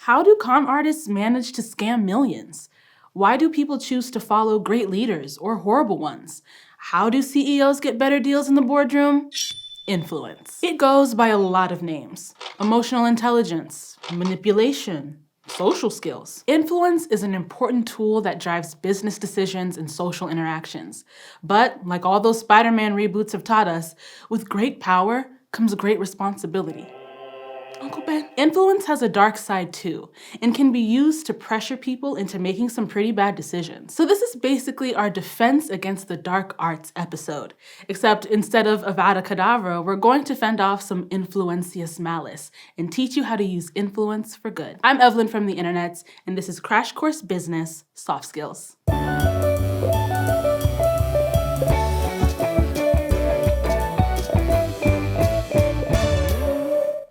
How do con artists manage to scam millions? Why do people choose to follow great leaders or horrible ones? How do CEOs get better deals in the boardroom? Influence. It goes by a lot of names. Emotional intelligence, manipulation, social skills. Influence is an important tool that drives business decisions and social interactions. But like all those Spider-Man reboots have taught us, with great power comes great responsibility. Uncle Ben. Influence has a dark side too, and can be used to pressure people into making some pretty bad decisions. So this is basically our defense against the dark arts episode, except instead of Avada Kedavra, we're going to fend off some influencious malice and teach you how to use influence for good. I'm Evelyn from the internets, and this is Crash Course Business Soft Skills.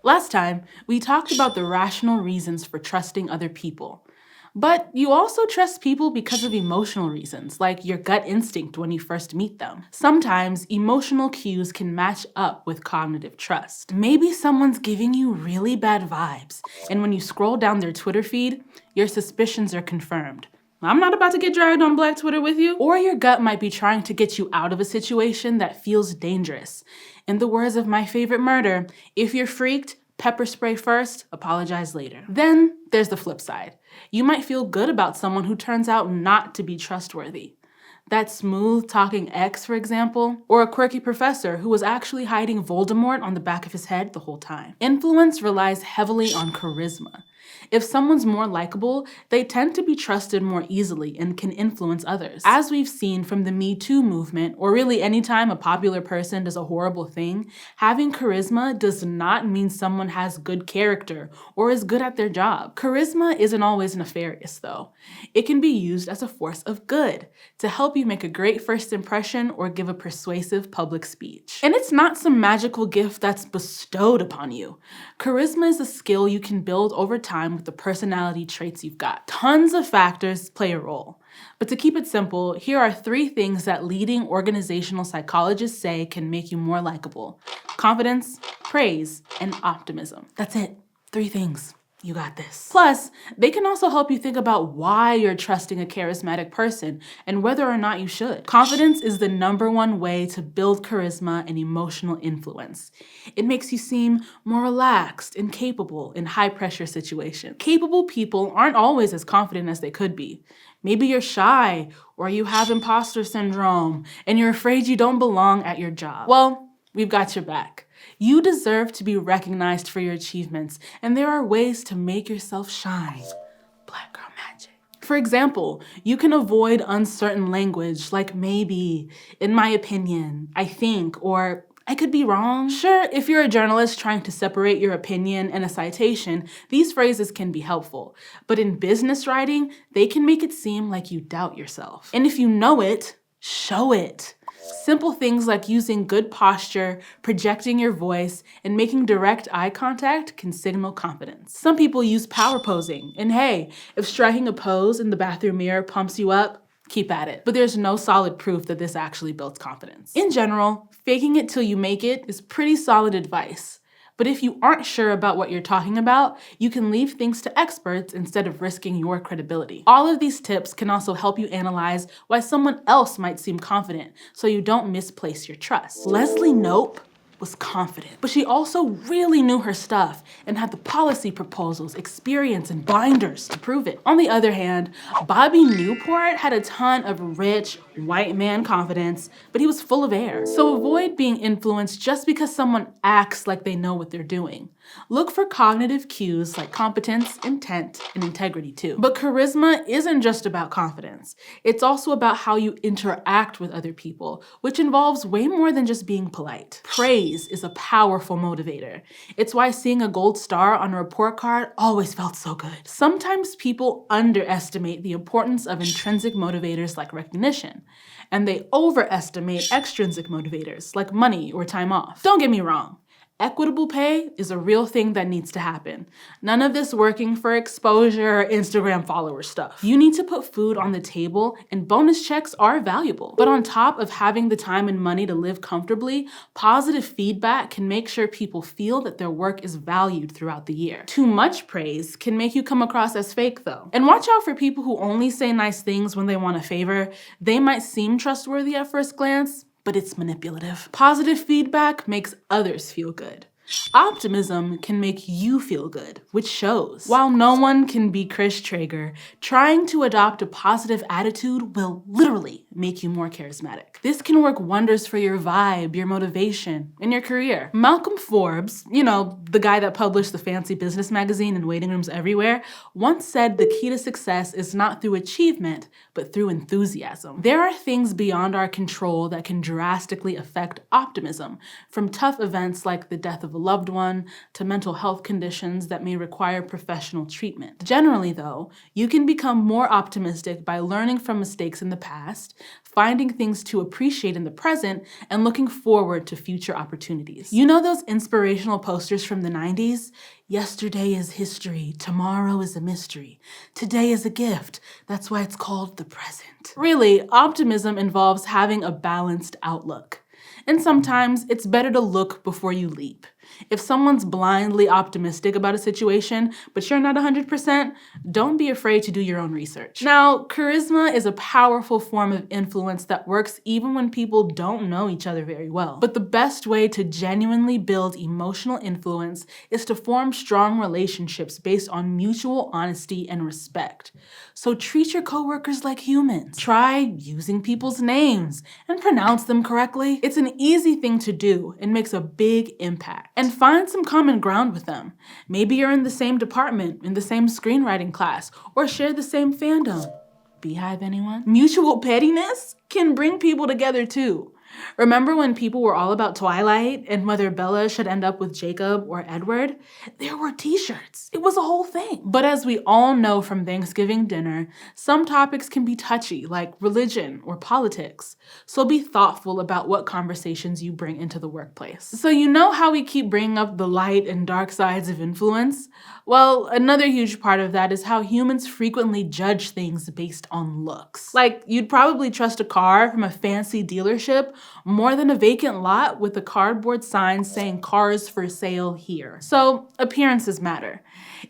Last time, we talked about the rational reasons for trusting other people. But you also trust people because of emotional reasons, like your gut instinct when you first meet them. Sometimes emotional cues can match up with cognitive trust. Maybe someone's giving you really bad vibes, and when you scroll down their Twitter feed, your suspicions are confirmed. I'm not about to get dragged on Black Twitter with you. Or your gut might be trying to get you out of a situation that feels dangerous. In the words of my favorite murder, if you're freaked, pepper spray first, apologize later. Then there's the flip side. You might feel good about someone who turns out not to be trustworthy. That smooth-talking ex, for example, or a quirky professor who was actually hiding Voldemort on the back of his head the whole time. Influence relies heavily on charisma. If someone's more likable, they tend to be trusted more easily and can influence others. As we've seen from the Me Too movement, or really anytime a popular person does a horrible thing, having charisma does not mean someone has good character or is good at their job. Charisma isn't always nefarious, though. It can be used as a force of good to help you make a great first impression or give a persuasive public speech. And it's not some magical gift that's bestowed upon you. Charisma is a skill you can build over time with the personality traits you've got. Tons of factors play a role. But to keep it simple, here are 3 things that leading organizational psychologists say can make you more likable: confidence, praise, and optimism. That's it. 3 things. You got this. Plus, they can also help you think about why you're trusting a charismatic person and whether or not you should. Confidence is the #1 way to build charisma and emotional influence. It makes you seem more relaxed and capable in high-pressure situations. Capable people aren't always as confident as they could be. Maybe you're shy, or you have imposter syndrome, and you're afraid you don't belong at your job. Well, we've got your back. You deserve to be recognized for your achievements, and there are ways to make yourself shine. Black girl magic. For example, you can avoid uncertain language like maybe, in my opinion, I think, or I could be wrong. Sure, if you're a journalist trying to separate your opinion and a citation, these phrases can be helpful. But in business writing, they can make it seem like you doubt yourself. And if you know it, show it. Simple things like using good posture, projecting your voice, and making direct eye contact can signal confidence. Some people use power posing, and hey, if striking a pose in the bathroom mirror pumps you up, keep at it. But there's no solid proof that this actually builds confidence. In general, faking it till you make it is pretty solid advice. But if you aren't sure about what you're talking about, you can leave things to experts instead of risking your credibility. All of these tips can also help you analyze why someone else might seem confident, so you don't misplace your trust. Leslie Knope was confident, but she also really knew her stuff and had the policy proposals, experience, and binders to prove it. On the other hand, Bobby Newport had a ton of rich, white man confidence, but he was full of air. So avoid being influenced just because someone acts like they know what they're doing. Look for cognitive cues like competence, intent, and integrity too. But charisma isn't just about confidence. It's also about how you interact with other people, which involves way more than just being polite. Praise is a powerful motivator. It's why seeing a gold star on a report card always felt so good. Sometimes people underestimate the importance of intrinsic motivators like recognition, and they overestimate extrinsic motivators like money or time off. Don't get me wrong. Equitable pay is a real thing that needs to happen. None of this working for exposure or Instagram follower stuff. You need to put food on the table, and bonus checks are valuable. But on top of having the time and money to live comfortably, positive feedback can make sure people feel that their work is valued throughout the year. Too much praise can make you come across as fake though. And watch out for people who only say nice things when they want a favor. They might seem trustworthy at first glance, but it's manipulative. Positive feedback makes others feel good. Optimism can make you feel good, which shows. While no one can be Chris Traeger, trying to adopt a positive attitude will literally make you more charismatic. This can work wonders for your vibe, your motivation, and your career. Malcolm Forbes, the guy that published the fancy business magazine in waiting rooms everywhere, once said the key to success is not through achievement, but through enthusiasm. There are things beyond our control that can drastically affect optimism, from tough events like the death of a loved one to mental health conditions that may require professional treatment. Generally, though, you can become more optimistic by learning from mistakes in the past, finding things to appreciate in the present, and looking forward to future opportunities. You know those inspirational posters from the 90s? Yesterday is history, tomorrow is a mystery, today is a gift. That's why it's called the present. Really, optimism involves having a balanced outlook. And sometimes it's better to look before you leap. If someone's blindly optimistic about a situation, but you're not 100%, don't be afraid to do your own research. Now, charisma is a powerful form of influence that works even when people don't know each other very well. But the best way to genuinely build emotional influence is to form strong relationships based on mutual honesty and respect. So treat your coworkers like humans. Try using people's names and pronounce them correctly. It's an easy thing to do and makes a big impact. And find some common ground with them. Maybe you're in the same department, in the same screenwriting class, or share the same fandom. Beehive, anyone? Mutual pettiness can bring people together too. Remember when people were all about Twilight and whether Bella should end up with Jacob or Edward? There were t-shirts. It was a whole thing. But as we all know from Thanksgiving dinner, some topics can be touchy, like religion or politics. So be thoughtful about what conversations you bring into the workplace. So you know how we keep bringing up the light and dark sides of influence? Well, another huge part of that is how humans frequently judge things based on looks. Like, you'd probably trust a car from a fancy dealership more than a vacant lot with a cardboard sign saying cars for sale here. So appearances matter.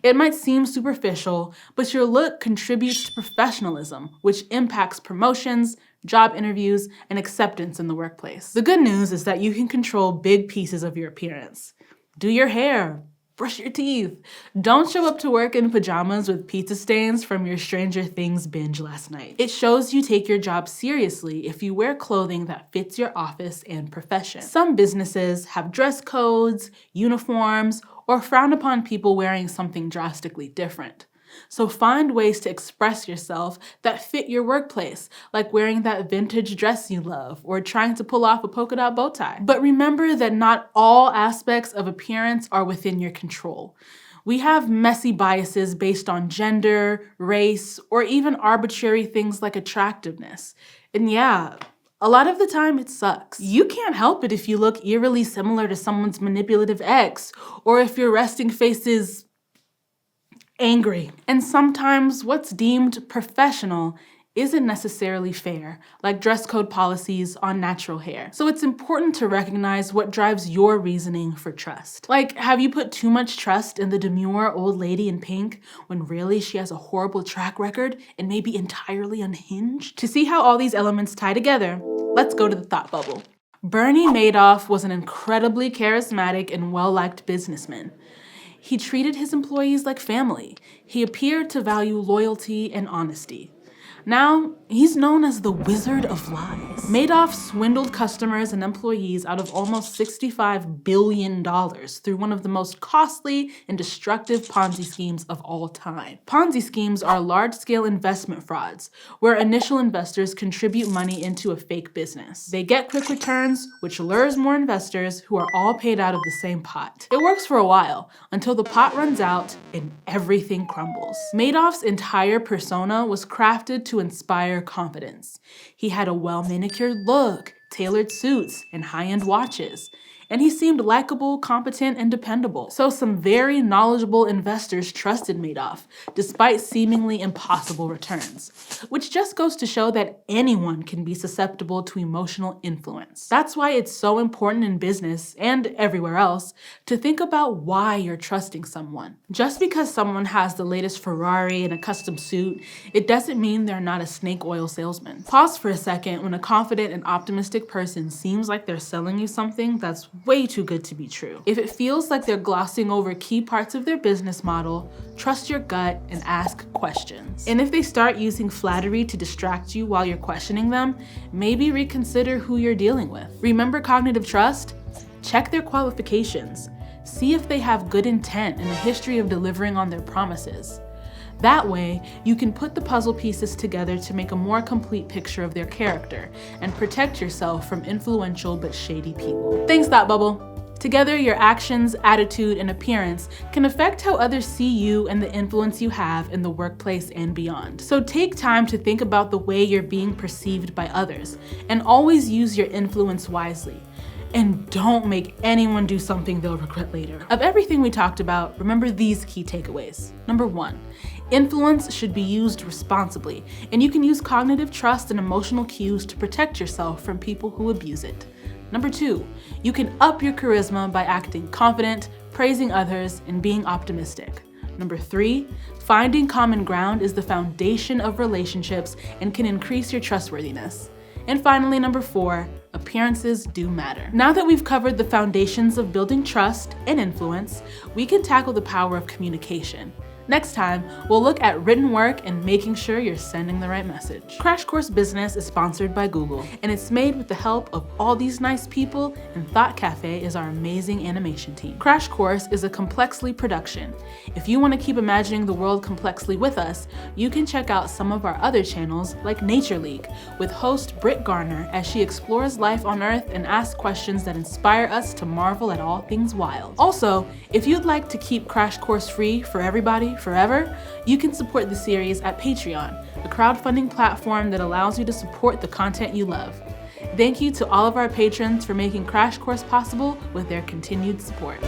It might seem superficial, but your look contributes to professionalism, which impacts promotions, job interviews, and acceptance in the workplace. The good news is that you can control big pieces of your appearance. Do your hair, brush your teeth. Don't show up to work in pajamas with pizza stains from your Stranger Things binge last night. It shows you take your job seriously if you wear clothing that fits your office and profession. Some businesses have dress codes, uniforms, or frown upon people wearing something drastically different. So find ways to express yourself that fit your workplace, like wearing that vintage dress you love or trying to pull off a polka dot bow tie. But remember that not all aspects of appearance are within your control. We have messy biases based on gender, race, or even arbitrary things like attractiveness. And yeah, a lot of the time it sucks. You can't help it if you look eerily similar to someone's manipulative ex, or if your resting face is angry. And sometimes what's deemed professional isn't necessarily fair, like dress code policies on natural hair. So it's important to recognize what drives your reasoning for trust. Like, have you put too much trust in the demure old lady in pink when really she has a horrible track record and may be entirely unhinged? To see how all these elements tie together, let's go to the thought bubble. Bernie Madoff was an incredibly charismatic and well-liked businessman. He treated his employees like family. He appeared to value loyalty and honesty. Now, he's known as the Wizard of Lies. Madoff swindled customers and employees out of almost $65 billion through one of the most costly and destructive Ponzi schemes of all time. Ponzi schemes are large-scale investment frauds, where initial investors contribute money into a fake business. They get quick returns, which lures more investors who are all paid out of the same pot. It works for a while, until the pot runs out and everything crumbles. Madoff's entire persona was crafted to inspire confidence. He had a well-manicured look, tailored suits, and high-end watches. and he seemed likable, competent, and dependable. So some very knowledgeable investors trusted Madoff, despite seemingly impossible returns, which just goes to show that anyone can be susceptible to emotional influence. That's why it's so important in business, and everywhere else, to think about why you're trusting someone. Just because someone has the latest Ferrari and a custom suit, it doesn't mean they're not a snake oil salesman. Pause for a second when a confident and optimistic person seems like they're selling you something that's way too good to be true. If it feels like they're glossing over key parts of their business model, trust your gut and ask questions. And if they start using flattery to distract you while you're questioning them, maybe reconsider who you're dealing with. Remember cognitive trust? Check their qualifications. See if they have good intent and a history of delivering on their promises. That way, you can put the puzzle pieces together to make a more complete picture of their character and protect yourself from influential but shady people. Thanks, Thought Bubble. Together, your actions, attitude, and appearance can affect how others see you and the influence you have in the workplace and beyond. So take time to think about the way you're being perceived by others, and always use your influence wisely. And don't make anyone do something they'll regret later. Of everything we talked about, remember these key takeaways. Number 1, influence should be used responsibly, and you can use cognitive trust and emotional cues to protect yourself from people who abuse it. Number 2, you can up your charisma by acting confident, praising others, and being optimistic. Number 3, finding common ground is the foundation of relationships and can increase your trustworthiness. And finally, number 4, appearances do matter. Now that we've covered the foundations of building trust and influence, we can tackle the power of communication. Next time, we'll look at written work and making sure you're sending the right message. Crash Course Business is sponsored by Google, and it's made with the help of all these nice people, and Thought Cafe is our amazing animation team. Crash Course is a Complexly production. If you want to keep imagining the world complexly with us, you can check out some of our other channels like Nature League, with host Britt Garner as she explores life on Earth and asks questions that inspire us to marvel at all things wild. Also, if you'd like to keep Crash Course free for everybody, forever, you can support the series at Patreon, a crowdfunding platform that allows you to support the content you love. Thank you to all of our patrons for making Crash Course possible with their continued support.